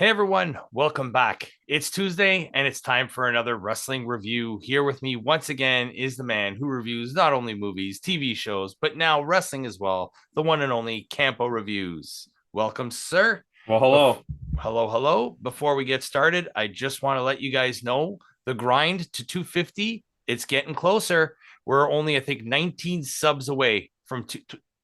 Hey everyone, welcome back. It's Tuesday and it's time for another wrestling review. Here with me once again is the man who reviews not only movies, TV shows, but now wrestling as well, the one and only Campo.Reviews. Welcome, sir. Well, hello. Hello. Before we get started, I just want to let you guys know the grind to 250, it's getting closer. We're only, I think, 19 subs away from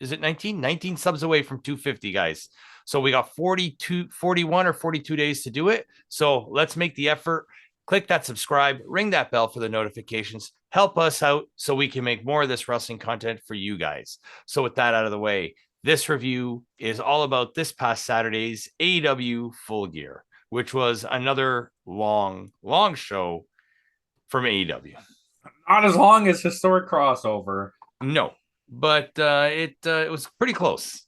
is it 19? 19 subs away from 250, guys. So we got 41 or 42 days to do it. So let's make the effort. Click that subscribe, ring that bell for the notifications. Help us out so we can make more of this wrestling content for you guys. So with that out of the way, this review is all about this past Saturday's AEW Full Gear, which was another long show from AEW. Not as long as historic crossover. No, but it was pretty close.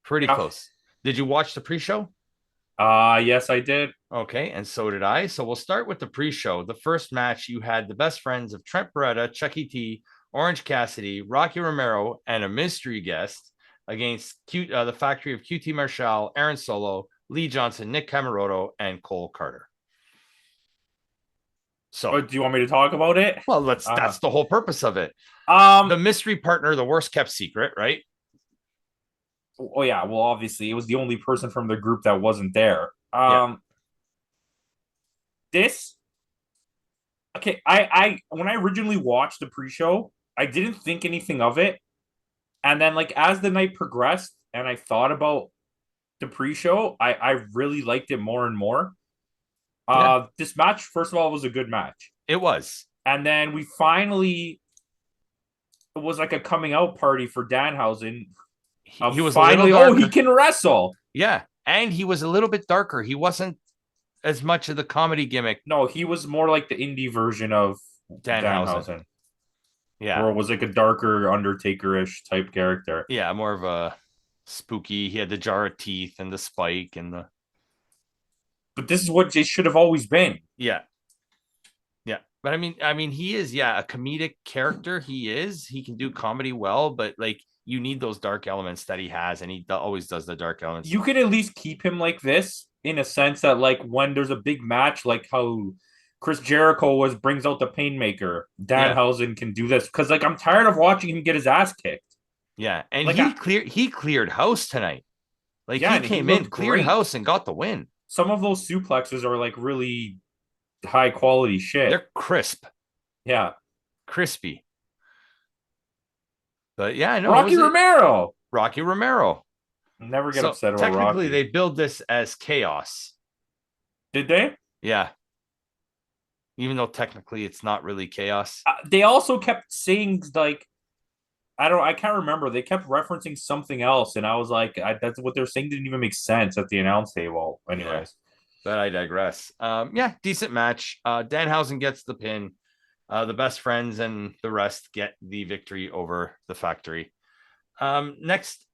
Pretty close. Did you watch the pre-show? Yes, I did. Okay, and so did I. So we'll start with the pre-show. The first match, you had the best friends of Trent Beretta, Chucky T, Orange Cassidy, Rocky Romero, and a mystery guest against the factory of QT Marshall, Aaron Solo, Lee Johnson, Nick Camaroto, and Cole Carter. So, do you want me to talk about it? Well, that's the whole purpose of it. The mystery partner, the worst kept secret, right? Oh yeah, well obviously it was the only person from the group that wasn't there. This okay, I when I originally watched the pre-show, I didn't think anything of it. And then like as the night progressed and I thought about the pre-show, I really liked it more and more. This match, first of all, was a good match. It was. And then we finally it was like a coming out party for Danhausen. He was finally, he can wrestle. Yeah. And he was a little bit darker. He wasn't as much of the comedy gimmick. No, he was more like the indie version of Danhausen. Yeah. Or it was like a darker Undertaker-ish type character. Yeah, more of a spooky. He had the jar of teeth and the spike and the. But this is what it should have always been. Yeah. Yeah. But I mean, he is, a comedic character. He can do comedy well, but like you need those dark elements that he has, and he always does the dark elements. You can at least keep him like this in a sense that like when there's a big match, like how Chris Jericho brings out the Painmaker, Danhausen can do this. Because like I'm tired of watching him get his ass kicked. Yeah, and like, he cleared house tonight. Like he came in, cleared house, and got the win. Some of those suplexes are like really high quality shit. They're crisp. Yeah. Crispy. But yeah, I know. Rocky Romero. Never get upset about technically, they build this as chaos. Did they? Yeah. Even though technically it's not really chaos. They also kept saying like, I can't remember. They kept referencing something else, and I was like, that's what they're saying didn't even make sense at the announce table. Anyways. Yeah. But I digress. Decent match. Danhausen gets the pin. The best friends and the rest get the victory over the factory. Next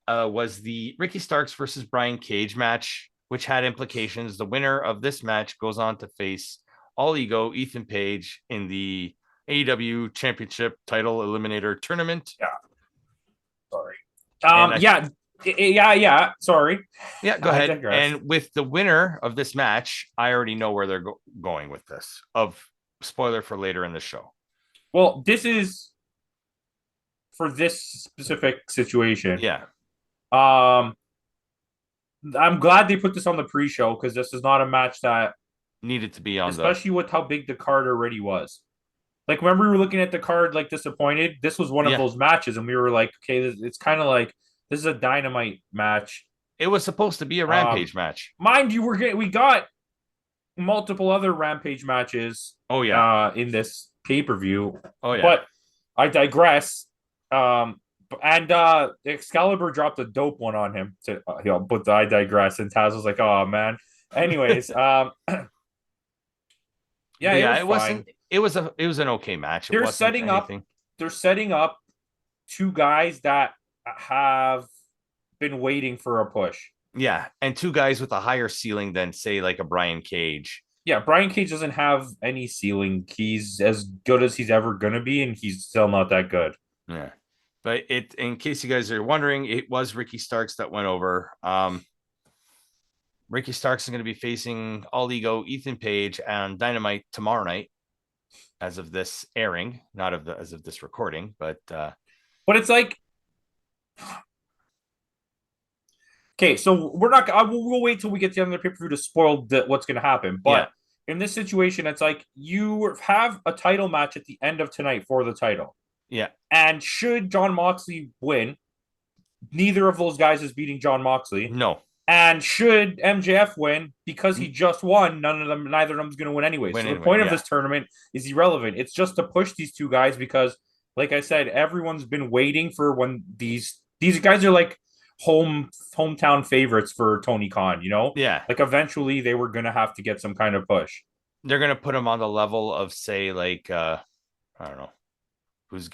was the Ricky Starks versus Brian Cage match, which had implications. The winner of this match goes on to face All Ego Ethan Page in the AEW Championship Title Eliminator Tournament. Yeah. Sorry. Sorry. Yeah, go ahead. And with the winner of this match, I already know where they're going with this. Spoiler for later in the show. Well, this is for this specific situation. Yeah. I'm glad they put this on the pre-show because this is not a match that needed to be on, especially with how big the card already was. Like, remember we were looking at the card like disappointed? This was one of those matches, and we were like, okay, it's kind of like this is a Dynamite match. It was supposed to be a Rampage match. Mind you, we got multiple other Rampage matches. Oh yeah, in this pay-per-view. Oh yeah, but I digress. And Excalibur dropped a dope one on him. But I digress. And Taz was like, "Oh man." Anyways, it wasn't. It was an okay match. They're setting up two guys that have been waiting for a push. Yeah, and two guys with a higher ceiling than, say, like a Brian Cage. Yeah, Brian Cage doesn't have any ceiling. He's as good as he's ever going to be, and he's still not that good. Yeah. But in case you guys are wondering, it was Ricky Starks that went over. Ricky Starks is going to be facing All Ego Ethan Page and Dynamite tomorrow night, as of this airing, not of the as of this recording, but it's like, okay, so we're not. We'll wait till we get to the end of the pay-per-view to spoil what's going to happen. But in this situation, it's like you have a title match at the end of tonight for the title. Yeah. And should Jon Moxley win, neither of those guys is beating Jon Moxley. No. And should MJF win, because he just won, neither of them is going to win anyway. So the point of this tournament is irrelevant. It's just to push these two guys because, like I said, everyone's been waiting for when these guys are like hometown favorites for Tony Khan, you know? Yeah. Like eventually they were going to have to get some kind of push. They're going to put him on the level of, say, like, I don't know, who's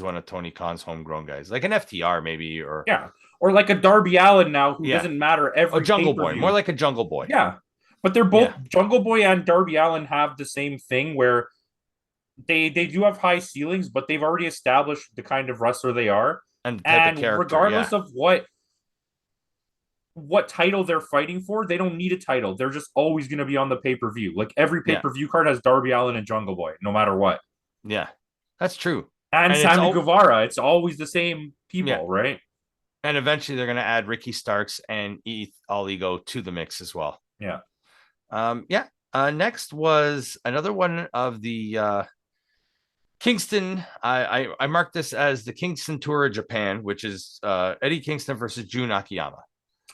one of Tony Khan's homegrown guys, like an FTR maybe, or like a Darby Allin now, who doesn't matter every Jungle Boy, more like a Jungle Boy. Yeah, but they're both Jungle Boy and Darby Allin have the same thing where they do have high ceilings, but they've already established the kind of wrestler they are, and the type of character, regardless of what title they're fighting for, they don't need a title. They're just always going to be on the pay-per-view. Like every pay-per-view card has Darby Allin and Jungle Boy, no matter what. Yeah, that's true. And Sammy Guevara, it's always the same people, right? And eventually they're going to add Ricky Starks and All Ego to the mix as well. Yeah. Next was another one of the Kingston. I marked this as the Kingston Tour of Japan, which is Eddie Kingston versus Jun Akiyama.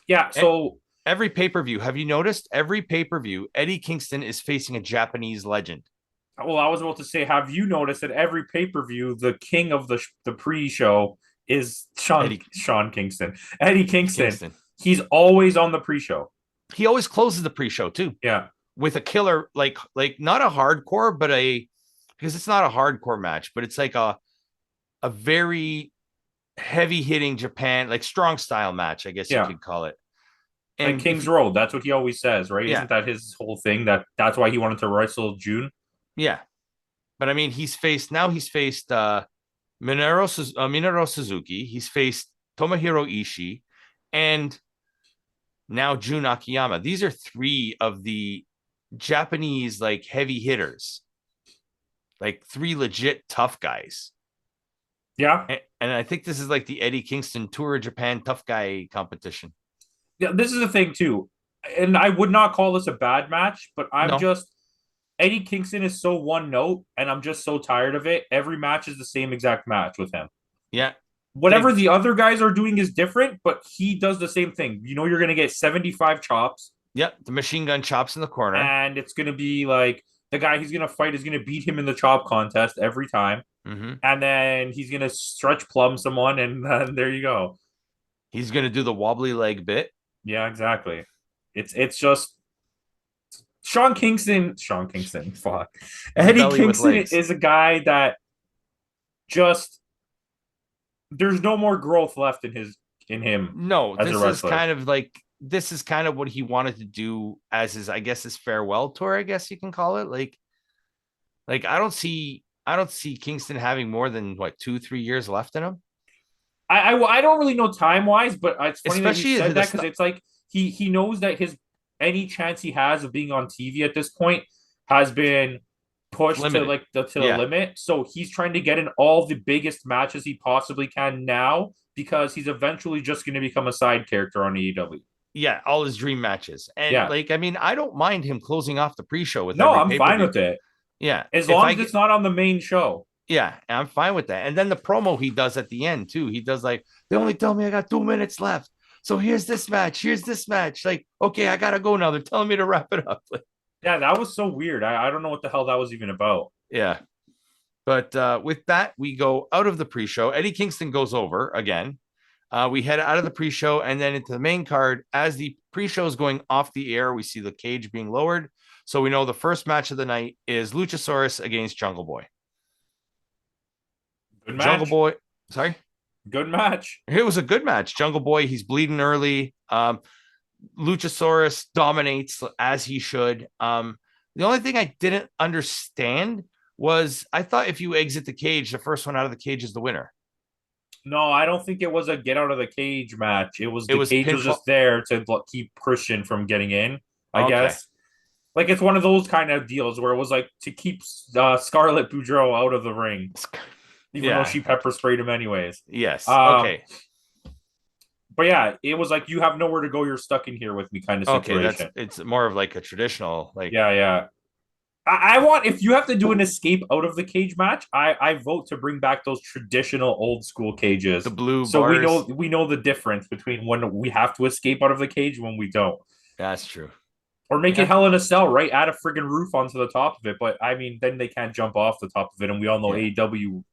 Yeah, so every pay-per-view, have you noticed? Every pay-per-view, Eddie Kingston is facing a Japanese legend. Well, I was about to say, have you noticed that every pay-per-view, the king of the pre-show is Eddie Kingston. Eddie Kingston. He's always on the pre-show. He always closes the pre-show too. Yeah. With a killer, like not a hardcore, but because it's not a hardcore match, but it's like a very heavy hitting Japan, like strong style match, I guess you could call it. And like King's Road, that's what he always says, right? Isn't that his whole thing? That's why he wanted to wrestle June? Yeah. But I mean, he's faced Minoru Suzuki, he's faced Tomohiro Ishii, and now Jun Akiyama. These are three of the Japanese like heavy hitters, like three legit tough guys. Yeah. And I think this is like the Eddie Kingston Tour of Japan tough guy competition. Yeah, this is the thing too. And I would not call this a bad match, but Eddie Kingston is so one note, and I'm just so tired of it. Every match is the same exact match with him. Yeah. Whatever the other guys are doing is different, but he does the same thing. You know, you're going to get 75 chops. Yep. The machine gun chops in the corner. And it's going to be like the guy he's going to fight is going to beat him in the chop contest every time. Mm-hmm. And then he's going to stretch plum someone, and there you go. He's going to do the wobbly leg bit. Yeah, exactly. It's just Sean Kingston, fuck. Eddie Kingston is a guy that just there's no more growth left in him. No, this is kind of what he wanted to do as his farewell tour, I guess you can call it. Like I don't see Kingston having more than 2-3 years left in him. I don't really know time wise, but it's funny especially that you said that because it's like he knows that any chance he has of being on TV at this point has been pushed to the limit. So he's trying to get in all the biggest matches he possibly can now because he's eventually just going to become a side character on AEW. Yeah, all his dream matches. And I don't mind him closing off the pre-show with I'm fine with it. Yeah. As long as it's not on the main show. Yeah, I'm fine with that. And then the promo he does at the end too. He does they only tell me I got 2 minutes left. So here's this match. Like, okay, I gotta go now. They're telling me to wrap it up. Yeah, that was so weird. I don't know what the hell that was even about. Yeah. But with that, we go out of the pre-show. Eddie Kingston goes over again. We head out of the pre-show and then into the main card. As the pre-show is going off the air, we see the cage being lowered. So we know the first match of the night is Luchasaurus against Jungle Boy. Good match. Jungle Boy. Sorry? Good match. It was a good match. Jungle Boy, he's bleeding early. Luchasaurus dominates as he should. The only thing I didn't understand was I thought if you exit the cage, the first one out of the cage is the winner. No, I don't think it was a get out of the cage match. It was It the was cage was pinfall. just there to keep Christian from getting in, I Okay. guess. Like it's one of those kind of deals where it was like to keep Scarlett Boudreaux out of the ring, even though Yeah. she pepper sprayed him anyways. Yes. Um, Okay. but yeah, it was like you have nowhere to go. You're stuck in here with me, kind of Okay. That's situation. it's more of like a traditional like Yeah, yeah. I want if you have to do an escape out of the cage match, I vote to bring back those traditional old school the cages. blue So bars. we know the difference between when we have to escape out of the cage and when we don't. That's true. Or make it Yeah. Hell in a Cell, right? Add a friggin' roof onto the top of it. But I mean, then they can't jump off the top of it, and we all know Yeah. AEW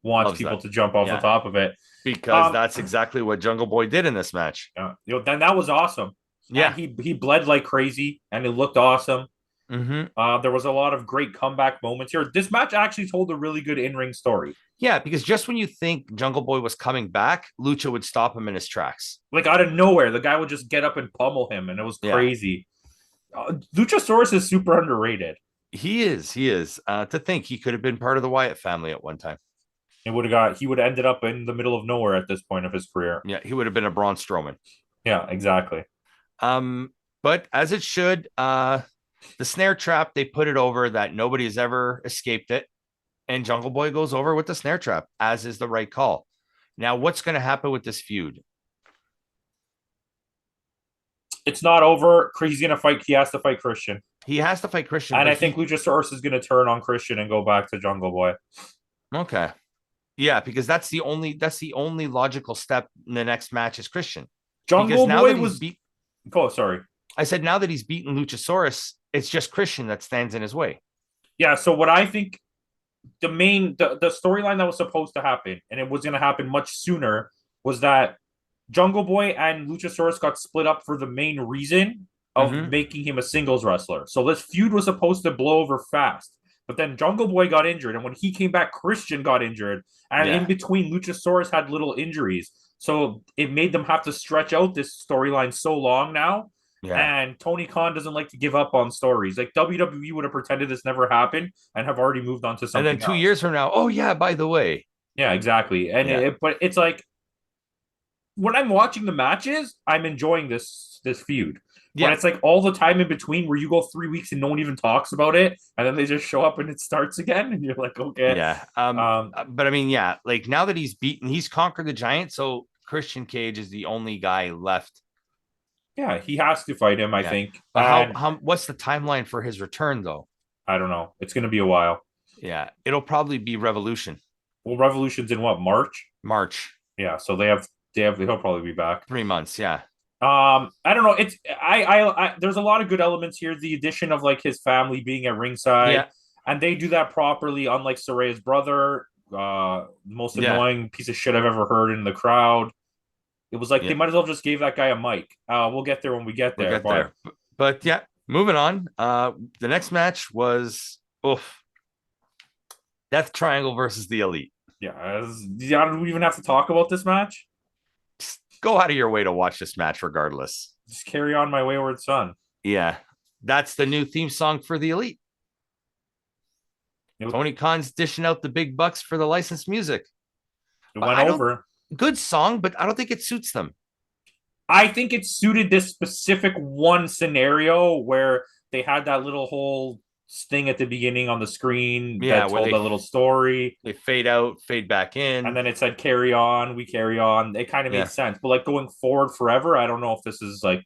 wants Loves people that. to jump off the Yeah. top of it. Because Um, that's exactly what Jungle Boy did in this match. then that was awesome, and Yeah. he bled like crazy, and it looked awesome. Mm-hmm. There was a lot of great comeback moments here. This match actually told a really good in-ring story. Yeah, because just when you think Jungle Boy was coming back, Lucha would stop him in his tracks. Like out of nowhere, the guy would just get up and pummel him, and it was Yeah, crazy. Luchasaurus is super underrated. he is. He is. To think he could have been part of the Wyatt family at one time. He would have ended up in the middle of nowhere at this point of his career. Yeah, he would have been a Braun Strowman. Yeah, exactly. Um, but as it should, the snare trap, they put it over that nobody has ever escaped it. And Jungle Boy goes over with the snare trap, as is the right call. Now, what's going to happen with this feud? It's not over. He's gonna fight. He has to fight Christian, He has to fight Christian, and but I think Luchasaurus is gonna turn on Christian and go back to Jungle Boy. okay. Yeah, because that's the only logical step in the next match is Christian. Because Jungle now Boy that he's was. beat Oh, sorry. I said now that he's beaten Luchasaurus, it's just Christian that stands in his way. Yeah. So what I think the storyline that was supposed to happen, and it was gonna happen much sooner, was that Jungle Boy and Luchasaurus got split up for the main reason of Mm-hmm. making him a singles wrestler. So this feud was supposed to blow over fast. But then Jungle Boy got injured, and when he came back, Christian got injured, and in Yeah. between, Luchasaurus had little injuries. So it made them have to stretch out this storyline so long now. Yeah. And Tony Khan doesn't like to give up on stories. Like WWE would have pretended this never happened and have already moved on to And then something two else. years from now, oh yeah, by the way. Yeah, exactly. Yeah. But it's like when I'm watching the matches, I'm enjoying this feud. When Yeah. it's like all the time in between where you go 3 weeks and no one even talks about it, and then they just show up and it starts again, and you're like, okay. Yeah. Um, But I mean, yeah, like now that he's conquered the giant, so Christian Cage is the only guy left. yeah, he has to fight him, I Yeah. think. But And how what's the timeline for his return though? I don't know. It's gonna be a while. Yeah, it'll probably be Revolution, Well, Revolution's in what, March? March, Yeah, so he'll probably be back. 3 months. Yeah. I don't know. It's there's a lot of good elements here. The addition of like his family being at ringside, Yeah. and they do that properly, unlike Saraya's brother, most Yeah. annoying piece of shit I've ever heard in the crowd. It was like Yeah. they might as well just gave that guy a mic. We'll get there when we get We'll there. get there. But yeah, moving on. The next match was Death Triangle versus the Elite. Yeah, do we even have to talk about this match? Just go out of your way to watch this match regardless. Just carry on, my wayward son. Yeah. That's the new theme song for the Elite. It, Tony Khan's dishing out the big bucks for the licensed music. it But went over. good song, but I don't think it suits them. I think it suited this specific one scenario where they had that little whole thing at the beginning on the screen Yeah, that where told they a little story. they fade out, fade back in. And then it said carry on, we carry on. It kind of Yeah. made sense. But like going forward forever, I don't know if this is like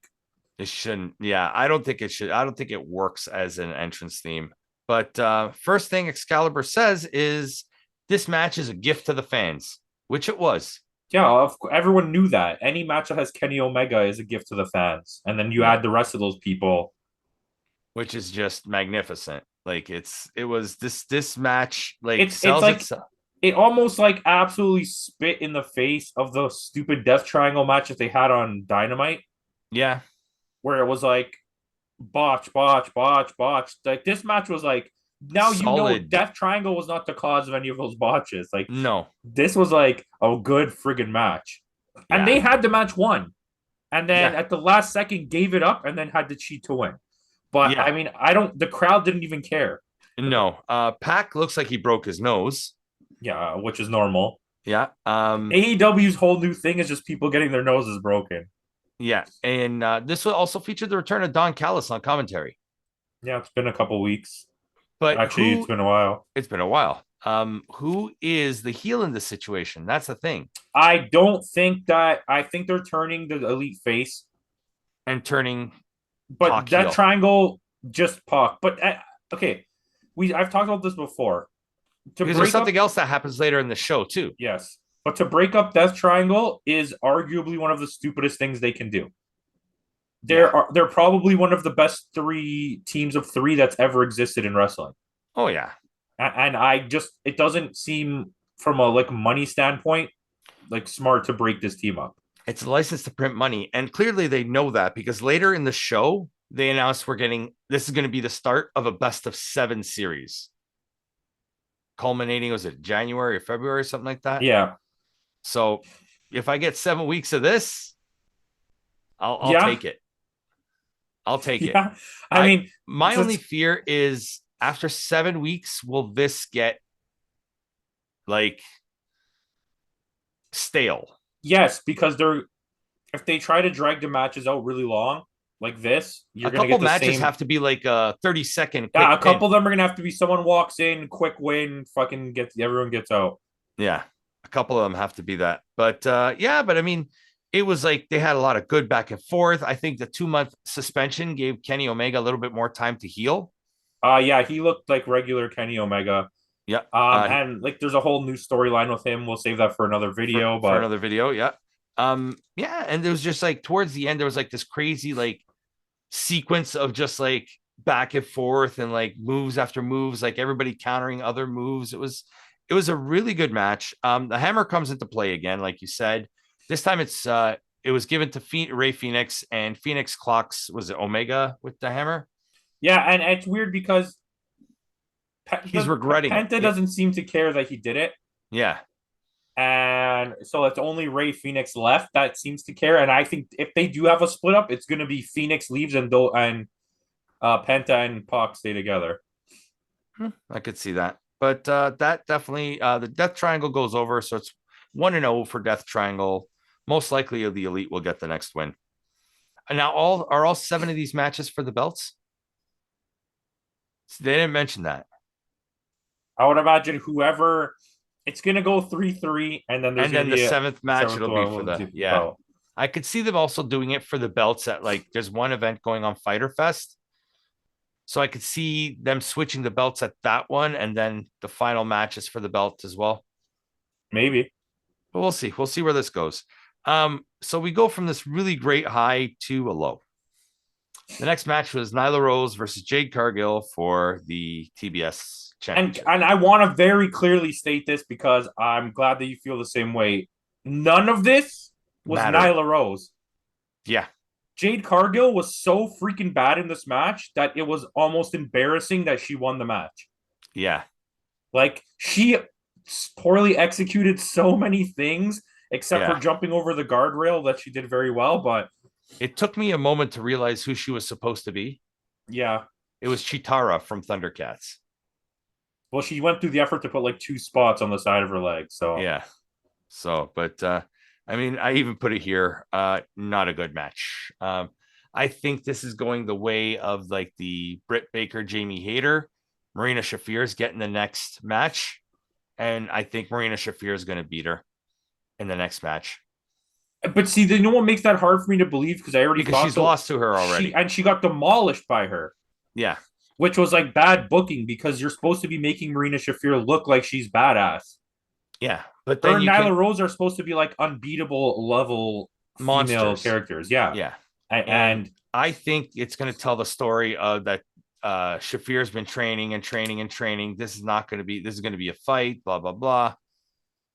It shouldn't. Yeah, I don't think it should. I don't think it works as an entrance theme. But first thing Excalibur says is this match is a gift to the fans, which it was. yeah, everyone knew that. Any match that has Kenny Omega is a gift to the fans. And then you Yeah. add the rest of those people. Which is just magnificent. Like it was this match like It's sells like itself. it almost like absolutely spit in the face of the stupid Death Triangle match that they had on Dynamite, Yeah. where it was like botch, botch, botch, botch. Like this match was like now you know Solid. Death Triangle was not the cause of any of those botches. Like No. this was like a good friggin' match. And Yeah. they had the match won. And then Yeah. at the last second gave it up and then had to cheat to win. But Yeah. I mean, the crowd didn't even care. No. Pac looks like he broke his nose. Yeah, which is normal. Yeah. AEW's whole new thing is just people getting their noses broken. Yeah. And this will also feature the return of Don Callous on commentary. Yeah, it's been a couple weeks. But Actually, it's been a while. It's been a while. Who is the heel in this situation? That's the thing. I don't think that. I think they're turning the elite face, And turning but Pac that heel. triangle just Pac. But okay, I've talked about this before. To Because there's break something up, else that happens later in the show too. yes, but to break up Death Triangle is arguably one of the stupidest things they can do. Yeah. They're probably one of the best three teams of three that's ever existed in wrestling. Oh yeah. And I just it doesn't seem from a like money standpoint like smart to break this team up. It's a license to print money. And clearly they know that because later in the show, they announced this is going to be the start of a best of 7 series. Culminating, was it January or February or something like that? Yeah. So if I get 7 weeks of this, I'll Yeah. take it. I'll take it. Yeah. I mean, my only fear is after 7 weeks, will this get like stale? yes, because if they try to drag the matches out really long like this, you're A gonna couple get the matches same. have to be like a 30-second. Yeah, a couple of them are gonna have to be someone walks in, quick win, fucking everyone gets out. Yeah, a couple of them have to be that. But yeah, but I mean, it was like they had a lot of good back and forth. I think the 2-month suspension gave Kenny Omega a little bit more time to heal. Yeah, he looked like regular Kenny Omega. Yeah. And like there's a whole new storyline with him. We'll save that for another video, for another video. Yeah. Yeah, and there was just like towards the end, there was like this crazy like sequence of just like back and forth and like moves after moves, like everybody countering other moves. It was a really good match. The hammer comes into play again, like you said. This time it was given to Ray Phoenix, and Phoenix clocks, was it Omega with the hammer? Yeah, and it's weird because he's regretting Penta doesn't seem to care that he did it. Yeah. And so it's only Ray Phoenix left that seems to care. And I think if they do have a split up, it's going to be Phoenix leaves and Penta and Pac stay together. I could see that. But that definitely, the Death Triangle goes over. So it's 1-0 for Death Triangle. Most likely the Elite will get the next win. And now are all 7 of these matches for the belts? They didn't mention that. I would imagine whoever it's going to go 3-3, and then the 7th match it'll be for the belt. I could see them also doing it for the belts at like there's one event going on Fyter Fest. So I could see them switching the belts at that one, and then the final matches for the belt as well. Maybe. But we'll see. We'll see where this goes. So we go from this really great high to a low. The next match was Nyla Rose versus Jade Cargill for the TBS championship. And I want to very clearly state this because I'm glad that you feel the same way. None of this was Nyla Rose. Yeah. Jade Cargill was so freaking bad in this match that it was almost embarrassing that she won the match. Yeah. Like she poorly executed so many things except for jumping over the guardrail that she did very well, but it took me a moment to realize who she was supposed to be. Yeah. It was Chitara from Thundercats. Well, she went through the effort to put like 2 spots on the side of her leg. So yeah. So, but I mean, I even put it here. Not a good match. I think this is going the way of like the Brit Baker, Jamie Hayter. Marina Shafir is getting the next match. And I think Marina Shafir is going to beat her in the next match. But see, you know what makes that hard for me to believe? Because I already thought she's lost to her already. And she got demolished by her. Yeah. Which was like bad booking because you're supposed to be making Marina Shafir look like she's badass. Yeah. But then her and Nyla Rose are supposed to be like unbeatable level female characters. Yeah. Yeah. And I think it's going to tell the story of that Shafir's been training and training and training. This is going to be a fight, blah, blah, blah.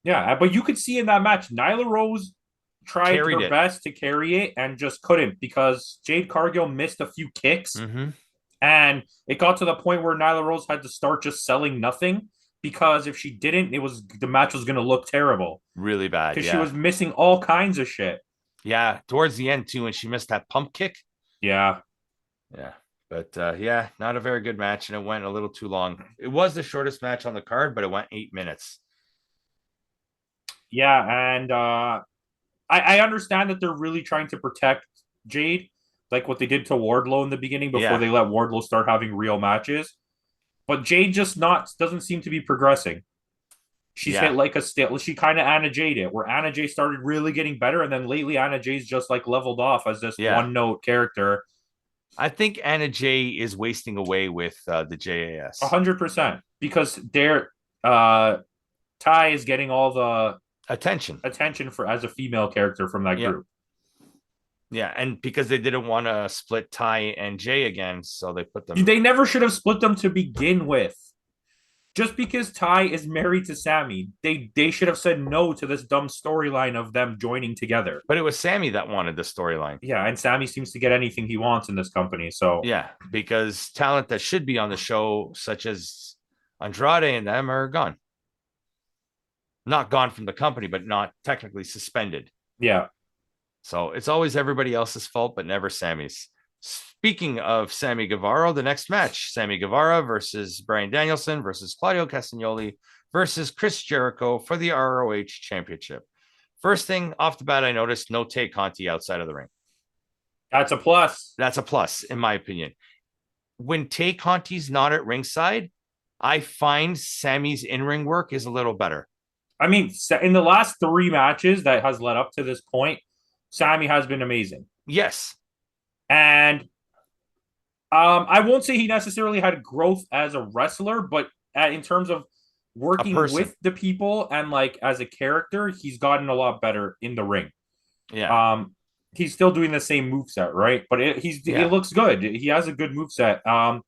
Yeah. But you could see in that match, Nyla Rose tried her best to carry it and just couldn't because Jade Cargill missed a few kicks. Mm-hmm. And it got to the point where Nyla Rose had to start just selling nothing because if she didn't, the match was going to look terrible. Really bad. Because she was missing all kinds of shit. Yeah. Towards the end, too, when she missed that pump kick. Yeah. Yeah. But not a very good match. And it went a little too long. It was the shortest match on the card, but it went 8 minutes. Yeah, and I understand that they're really trying to protect Jade, like what they did to Wardlow in the beginning before Yeah, they let Wardlow start having real matches. But Jade just not doesn't seem to be progressing. She's hit yeah, like a stale. She kind of Anna Jade it, where Anna Jade started really getting better, and then lately Anna Jade's just like leveled off as this yeah. one note character. I think Anna Jay is wasting away with the JAS 100% because their uh Ty is getting all the attention. attention for as a female character from that Yeah, group. yeah, and because they didn't want to split Ty and Jay again, so they put them. They never should have split them to begin with. Just because Ty is married to Sammy, they should have said no to this dumb storyline of them joining together. But it was Sammy that wanted the storyline. Yeah, and Sammy seems to get anything he wants in this company. So Yeah, because talent that should be on the show, such as Andrade and them, are gone. Not gone from the company, but not technically suspended. yeah, So it's always everybody else's fault, but never Sammy's. Speaking of Sammy Guevara, the next match, Sammy Guevara versus Bryan Danielson versus Claudio Castagnoli versus Chris Jericho for the ROH Championship. First thing off the bat, I noticed no Tay Conti outside of the ring. that's a plus. That's a plus, in my opinion. When Tay Conti's not at ringside, I find Sammy's in-ring work is a little better. I mean, in the last three matches that has led up to this point, Sammy has been amazing. Yes. And I won't say he necessarily had growth as a wrestler, but in terms of working with the people and like as a character, he's gotten a lot better in the ring. Yeah. He's still doing the same moveset, right? But it looks good. He has a good moveset.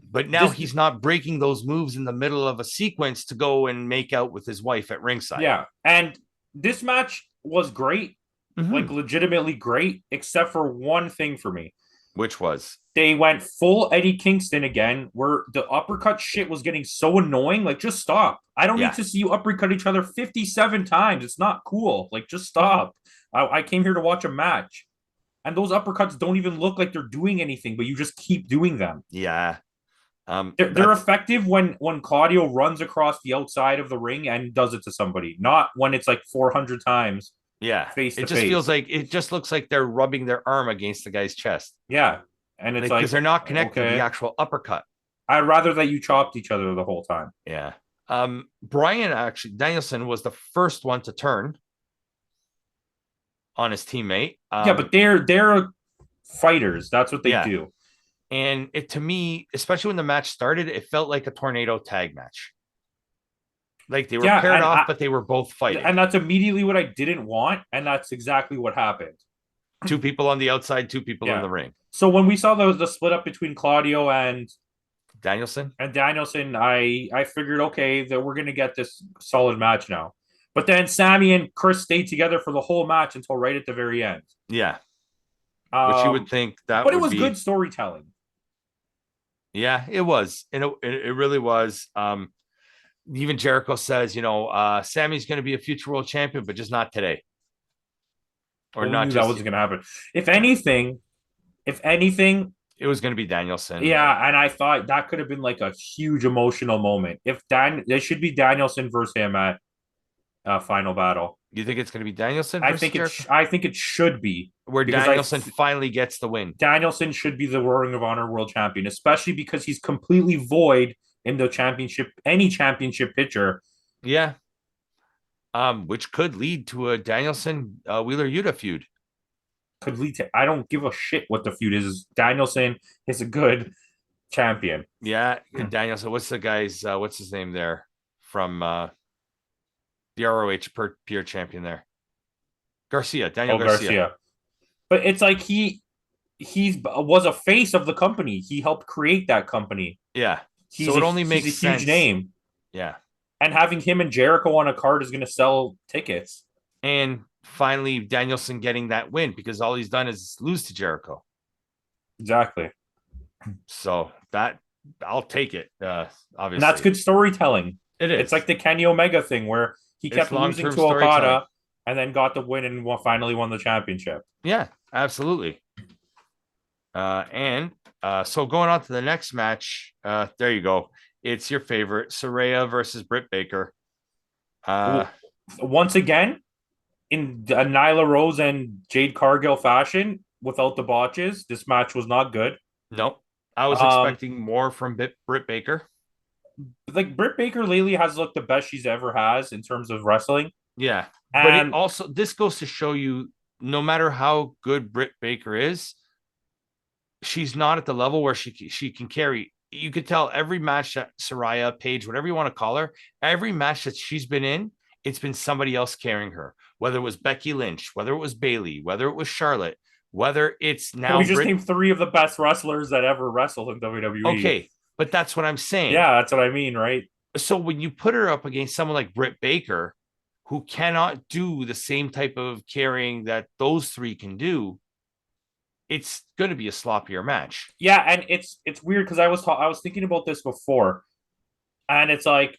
But now he's not breaking those moves in the middle of a sequence to go and make out with his wife at ringside. Yeah. And this match was great, like legitimately great, except for one thing for me. Which was? They went full Eddie Kingston again, where the uppercut shit was getting so annoying. Like, just stop. I don't need to see you uppercut each other 57 times. It's not cool. Like, just stop. I came here to watch a match. And those uppercuts don't even look like they're doing anything, but you just keep doing them. Yeah. They're effective when Claudio runs across the outside of the ring and does it to somebody, not when it's like 400 times. Yeah. Face to it just face. feels like it just looks like they're rubbing their arm against the guy's chest. Yeah. And it's like because they're not connecting the actual uppercut. I'd rather that you chopped each other the whole time. Yeah. Danielson was the first one to turn on his teammate. Yeah, but they're fighters. That's what they do. And it, to me, especially when the match started, it felt like a tornado tag match. Like they were paired off, but they were both fighting. And that's immediately what I didn't want. And that's exactly what happened. Two people on the outside, two people in the ring. So when we saw the split up between Claudio and Danielson, I figured, okay, that we're going to get this solid match now. But then Sammy and Chris stayed together for the whole match until right at the very end. Yeah. Which you would think that but it was good storytelling. Yeah, it was. And it really was. Even Jericho says, Sammy's going to be a future world champion, but just not today. Or not just that wasn't going to happen. If anything, it was going to be Danielson. Yeah, and I thought that could have been like a huge emotional moment. There should be Danielson versus him at Final Battle. You think it's going to be Danielson? I think it should be where Danielson finally gets the win. Danielson should be the Ring of Honor World Champion, especially because he's completely void in the championship, any championship picture. Yeah. Which could lead to a Danielson Wheeler Yuta feud. Could lead to. I don't give a shit what the feud is. Danielson is a good champion. Yeah, Danielson. What's the guy's? What's his name there from the ROH peer champion there? Daniel Garcia. But it's like he was a face of the company. He helped create that company. Yeah. So it only makes sense. He's a huge name. Yeah. And having him and Jericho on a card is going to sell tickets. And finally, Danielson getting that win because all he's done is lose to Jericho. Exactly. So that I'll take it. Obviously, and that's good storytelling. It is. It's like the Kenny Omega thing where he kept losing to Okada and then got the win and finally won the championship. Yeah, absolutely. So going on to the next match, there you go. It's your favorite, Saraya versus Brit Baker. once again, in a Nyla Rose and Jade Cargill fashion, without the botches, this match was not good. Nope. I was Um, expecting more from Britt Baker. like Britt Baker lately has looked the best she's ever has in terms of wrestling. Yeah. But it And also, this goes to show you no matter how good Britt Baker is, she's not at the level where she can carry. You could tell every match that Saraya, Paige, whatever you want to call her, every match that she's been in, it's been somebody else carrying her. Whether it was Becky Lynch, whether it was Bayley, whether it was Charlotte, whether it's now we just Britt. named three of the best wrestlers that ever wrestled in WWE. Okay, but that's what I'm saying. Yeah, that's what I mean, right? So when you put her up against someone like Britt Baker, who cannot do the same type of carrying that those three can do, it's going to be a sloppier match. Yeah, and it's weird because I was thinking about this before, and it's like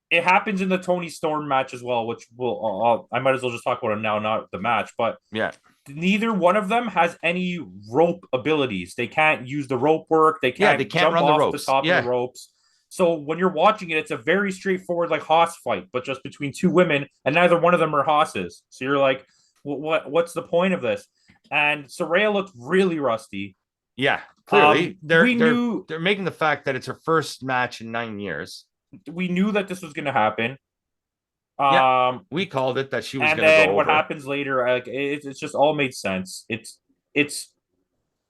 it happens in the Tony Storm match as well, which I might as well just talk about it now, not the match. But Yeah. neither one of them has any rope abilities. They can't use the rope work. They Yeah, they can't can't jump run the off the ropes. top of Yeah. the ropes. So when you're watching it, it's a very straightforward like hoss fight, but just between two women, and neither one of them are hosses. So you're like, what's the point of this? And Saraya looked really rusty. Yeah. Clearly, We knew they're making the fact that it's her first match in 9 years. we knew that this was going to happen. Yeah. Um, We called it that she was and going to then go what over. happens later, like it's just all made sense. It's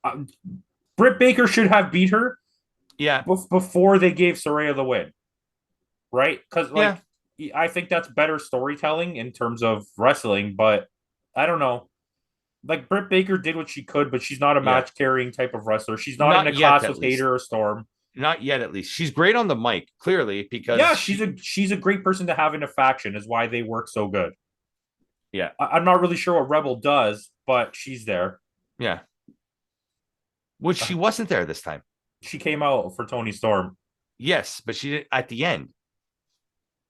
um, Britt Baker should have beat her Yeah. before they gave Saraya the win, right? Because Yeah. like I think that's better storytelling in terms of wrestling, but I don't know. Like Britt Baker did what she could, but she's not a Yeah. match carrying type of wrestler. She's not in Not a yet, class at with least. Hater or Storm. Not yet, at least. She's great on the mic, clearly, because Yeah, she's a great person to have in a faction. Is why they work so good. yeah. I'm not really sure what Rebel does, but she's there. Yeah. Which she wasn't there this time. She came out for Tony Storm. Yes, but she did at the end.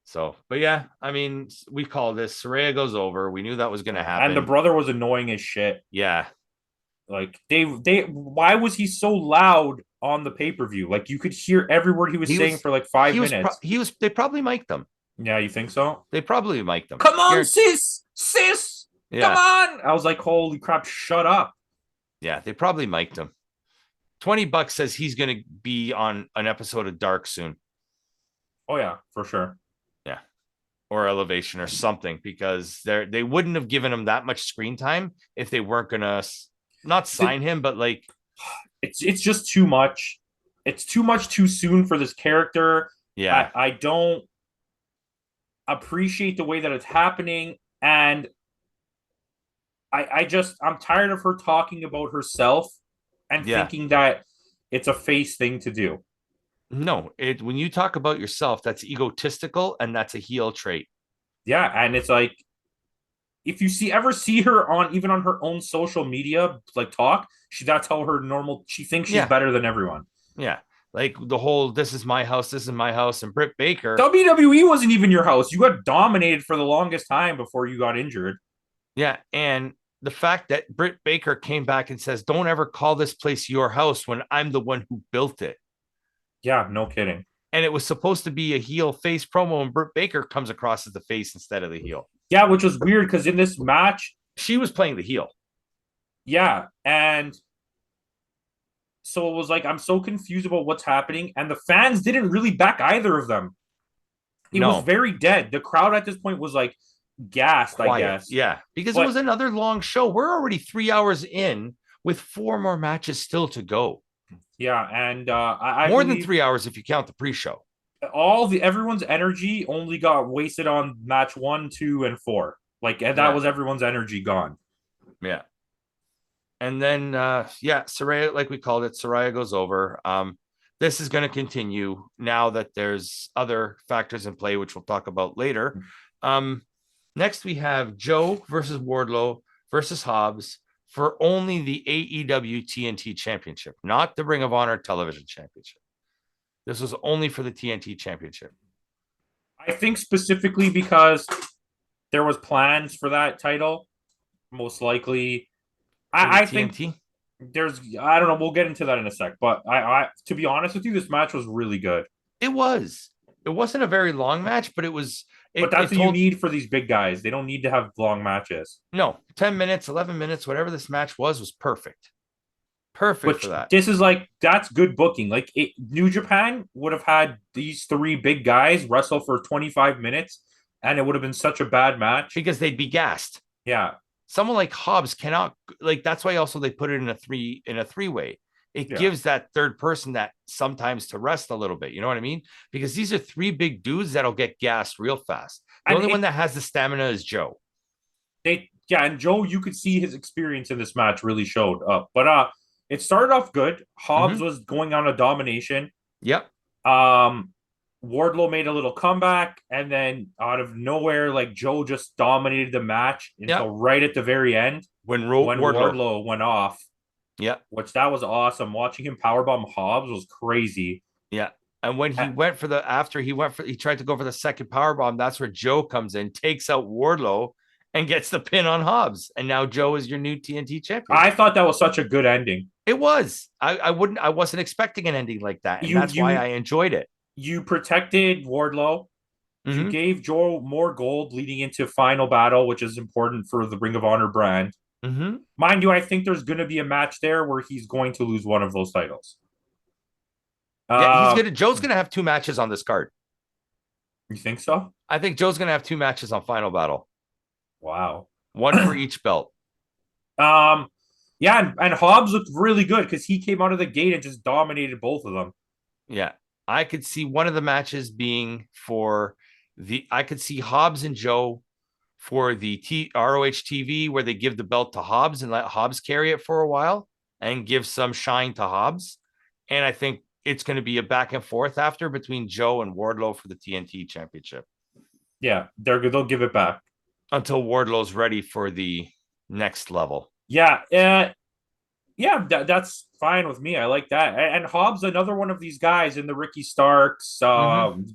So, but yeah, I mean, we called this. Saraya goes over. We knew that was going to happen. And the brother was annoying as shit. Yeah. Like why was he so loud on the pay-per-view? Like you could hear every word he was saying for like 5 minutes. They probably mic'd them. Yeah, you think so? They probably mic'd them. Come on, sis. Yeah. Come on. I was like, holy crap, shut up. Yeah, they probably mic'd him. $20 says he's going to be on an episode of Dark soon. Oh yeah, for sure. Yeah. Or Elevation or something, because they wouldn't have given him that much screen time if they weren't going to not sign him, but like it's just too much. It's too much too soon for this character. Yeah. I don't appreciate the way that it's happening, and I'm tired of her talking about herself and thinking that it's a face thing to do. No, when you talk about yourself, that's egotistical and that's a heel trait. Yeah, and it's like if you ever see her on even on her own social media like talk, that's how her normal she thinks she's better than everyone. Yeah. Like the whole this is my house, and Britt Baker. WWE wasn't even your house. You got dominated for the longest time before you got injured. Yeah, and the fact that Britt Baker came back and says, "Don't ever call this place your house when I'm the one who built it." Yeah, no kidding. And it was supposed to be a heel face promo, and Britt Baker comes across as the face instead of the heel. Yeah, which was weird because in this match, she was playing the heel. Yeah, and so it was like I'm so confused about what's happening, and the fans didn't really back either of them. It was very dead. The crowd at this point was like gassed, quiet. I guess. Yeah, because it was another long show. We're already 3 hours in with 4 more matches still to go. Yeah, and more than 3 hours if you count the pre-show. Everyone's energy only got wasted on match 1, 2, and 4. Like that was everyone's energy gone. Yeah. And then Saraya, like we called it, Saraya goes over. This is going to continue now that there's other factors in play, which we'll talk about later. Next, we have Joe versus Wardlow versus Hobbs for only the AEW TNT Championship, not the Ring of Honor Television Championship. This was only for the TNT Championship. I think specifically because there was plans for that title, most likely. I think I don't know. We'll get into that in a sec. But I to be honest with you, this match was really good. It was. It wasn't a very long match, but it was But It that's what you told need for these big guys. They don't need to have long matches. no 10 minutes, 11 minutes, whatever this match was perfect. Perfect for Which that. this is like that's good booking. Like New Japan would have had these three big guys wrestle for 25 minutes, and it would have been such a bad match. Because they'd be gassed. Yeah, Someone like Hobbs cannot, like, that's why also they put it in a three-way. It yeah. gives that third person that sometimes to rest a little bit. You know what I mean? Because these are three big dudes that'll get gassed real fast. The And only one that has the stamina is Joe. and Joe, you could see his experience in this match really showed up. But it started off good. Hobbs was going on a domination. Yep. Wardlow made a little comeback, and then out of nowhere, like Joe just dominated the match until right at the very end when Wardlow went off. Yeah. Which that was awesome. Watching him powerbomb Hobbs was crazy. Yeah. And when he went for he tried to go for the second powerbomb. That's where Joe comes in, takes out Wardlow, and gets the pin on Hobbs. And now Joe is your new TNT champion. I thought that was such a good ending. It was. I wasn't expecting an ending like that. And that's why I enjoyed it. You protected Wardlow. Mm-hmm. You gave Joe more gold leading into Final Battle, which is important for the Ring of Honor brand. Mm-hmm. Mind you, I think there's going to be a match there where he's going to lose one of those titles. Yeah, Joe's gonna have two matches on this card. You think so? I think Joe's gonna have two matches on Final Battle. Wow. One for each belt. Yeah, and Hobbs looked really good because he came out of the gate and just dominated both of them. Yeah. I could see one of the matches being I could see Hobbs and Joe for the ROH TV, where they give the belt to Hobbs and let Hobbs carry it for a while and give some shine to Hobbs. And I think it's going to be a back and forth after between Joe and Wardlow for the TNT championship. Yeah, they'll give it back until Wardlow's ready for the next level. Yeah, that's fine with me. I like that. And Hobbs, another one of these guys in the Ricky Starks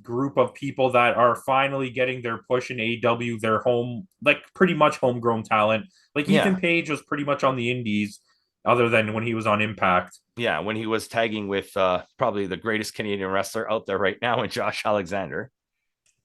group of people that are finally getting their push in AEW. Their home, like pretty much homegrown talent. Like Ethan Page was pretty much on the Indies, other than when he was on Impact. Yeah, when he was tagging with probably the greatest Canadian wrestler out there right now, in Josh Alexander.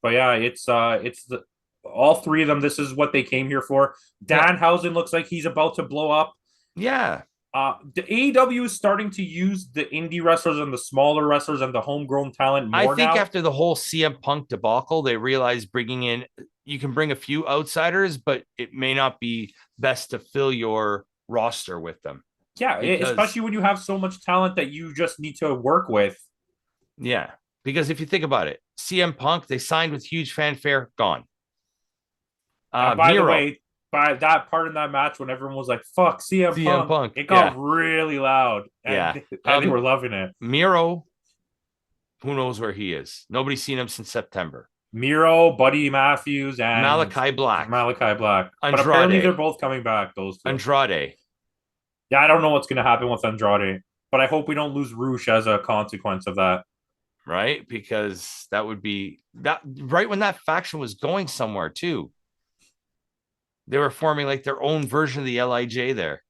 But yeah, it's all three of them. This is what they came here for. Danhausen looks like he's about to blow up. Yeah. The AEW is starting to use the indie wrestlers and the smaller wrestlers and the homegrown talent more. I think after the whole CM Punk debacle, they realized you can bring a few outsiders, but it may not be best to fill your roster with them. Yeah, especially when you have so much talent that you just need to work with. Yeah, because if you think about it, CM Punk, they signed with huge fanfare, gone. By the way, by that part in that match when everyone was like, fuck CM Punk, it got really loud. And they were loving it. Miro, who knows where he is? Nobody's seen him since September. Miro, Buddy Matthews, and Malachi Black. But apparently they're both coming back, those two. Andrade. Yeah, I don't know what's going to happen with Andrade, but I hope we don't lose Roosh as a consequence of that. Right? Because that would be that right when that faction was going somewhere too. They were forming like their own version of the LIJ there.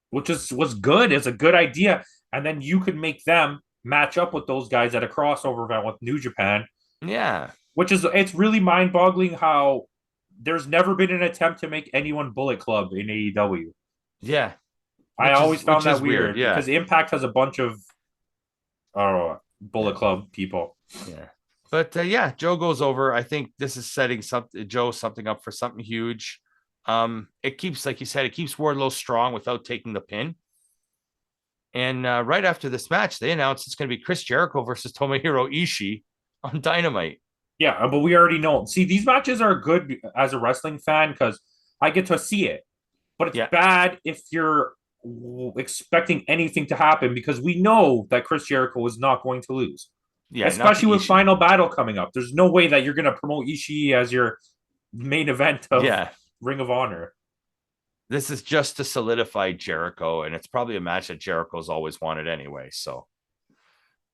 Which was good. It's a good idea. And then you could make them match up with those guys at a crossover event with New Japan. Yeah. It's really mind-boggling how there's never been an attempt to make anyone Bullet Club in AEW. Yeah. I always found that weird because Impact has a bunch of Bullet Club people. Yeah. But Joe goes over. I think this is setting something up for something huge. It keeps, like you said, it keeps Wardlow strong without taking the pin. And right after this match, they announced it's going to be Chris Jericho versus Tomohiro Ishii on Dynamite. Yeah, but we already know. See, these matches are good as a wrestling fan because I get to see it. But it's bad if you're expecting anything to happen because we know that Chris Jericho is not going to lose. Yeah, especially with Final Battle coming up. There's no way that you're going to promote Ishii as your main event of Ring of Honor. This is just to solidify Jericho, and it's probably a match that Jericho's always wanted anyway. So,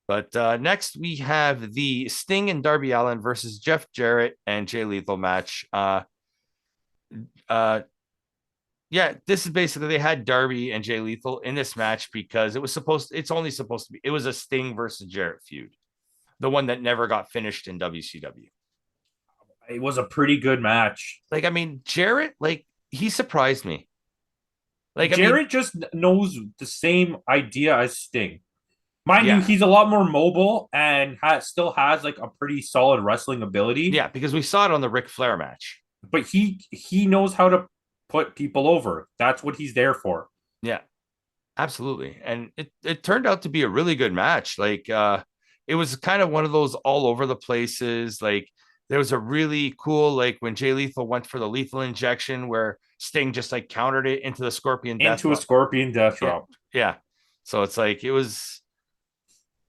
but next we have the Sting and Darby Allin versus Jeff Jarrett and Jay Lethal match. This is basically they had Darby and Jay Lethal in this match because it was a Sting versus Jarrett feud. The one that never got finished in WCW. It was a pretty good match. Like, I mean, Jarrett, like, he surprised me. Like, I mean, Jarrett just knows the same idea as Sting. Mind you, yeah, he's a lot more mobile and still has like a pretty solid wrestling ability, yeah, because we saw it on the Ric Flair match. but he knows how to put people over. That's what he's there for. Yeah, absolutely. And it turned out to be a really good match. Like, it was kind of one of those all over the places. Like, there was a really cool, like, when Jay Lethal went for the lethal injection where Sting just like countered it into the Scorpion Death Into a Drop. Scorpion Death Yeah, Drop. yeah. So it's like it was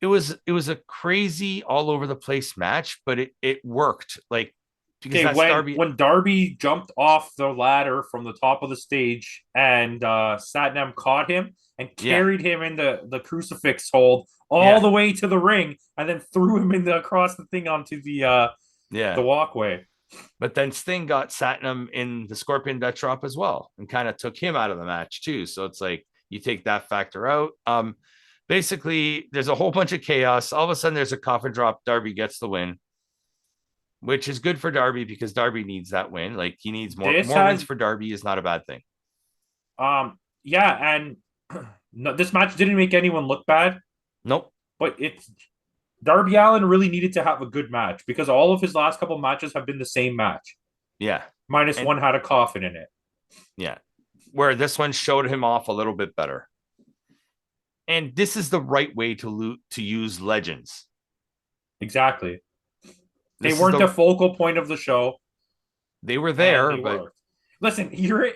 a crazy all over the place match, but it worked, like, because Okay, that's when Darby. when Darby jumped off the ladder from the top of the stage and Satnam caught him and Yeah, carried him in the crucifix hold all yeah, the way to the ring and then threw him in across the thing onto the yeah. walkway. But then Sting got Satnam in the Scorpion Death Drop as well, and kind of took him out of the match too. So it's like you take that factor out. Basically, there's a whole bunch of chaos. All of a sudden, there's a coffin drop. Darby gets the win, which is good for Darby because Darby needs that win. Like, he needs more This more wins has for Darby is not a bad thing. yeah, and no, this match didn't make anyone look bad, Nope. but it's Darby Allin really needed to have a good match because all of his last couple matches have been the same match. Yeah. Minus And one had a coffin in it. yeah, where this one showed him off a little bit better. And this is the right way to use legends. Exactly. They This is weren't the focal point of the show, they were and there, they but worked. Listen, you're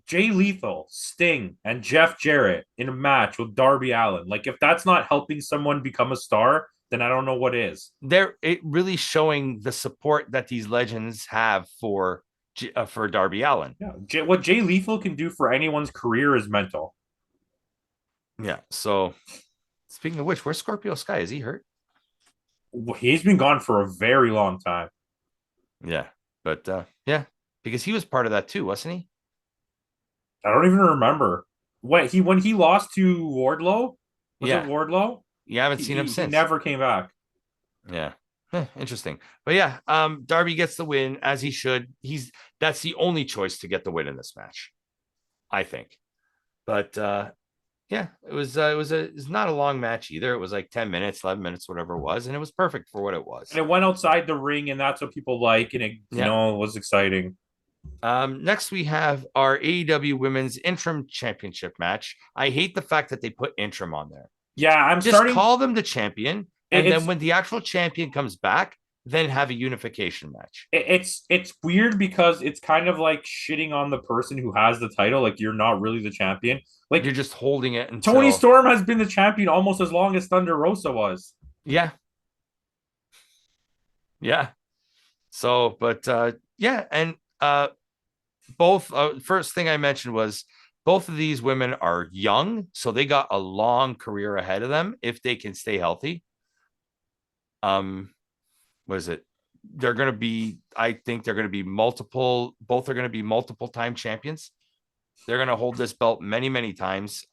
Jay Lethal, Sting, and Jeff Jarrett in a match with Darby Allin. Like, if that's not helping someone become a star, then I don't know what is. it really showing the support that these legends have for Darby Allin. Yeah, what Jay Lethal can do for anyone's career is mental. Yeah. So speaking of which, where's Scorpio Sky? Is he hurt? He's been gone for a very long time. Yeah. But yeah, because he was part of that too, wasn't he? I don't even remember when he lost to Wardlow. Was it Yeah. Wardlow? You haven't He seen him he, he since. never came back. Yeah. Interesting. But yeah, Darby gets the win as he should. That's the only choice to get the win in this match, I think. But yeah, it's not a long match either. It was like 10 minutes, 11 minutes, whatever it was, and it was perfect for what it was. And it went outside the ring, and that's what people like, and it Yeah. was exciting. Next we have our AEW Women's Interim Championship match. I hate the fact that they put interim on there. Yeah, Just call them the champion, and then It's when the actual champion comes back, then have a unification match. it's weird because it's kind of like shitting on the person who has the title. Like, you're not really the champion. You're Like, just holding it Tony until Storm has been the champion almost as long as Thunder Rosa was. yeah, yeah. So, but yeah, and both first thing I mentioned was both of these women are young, so they got a long career ahead of them if they can stay healthy. What is it? They're going to be, I think they're going to be both are going to be multiple time champions. They're going to hold this belt many, many times.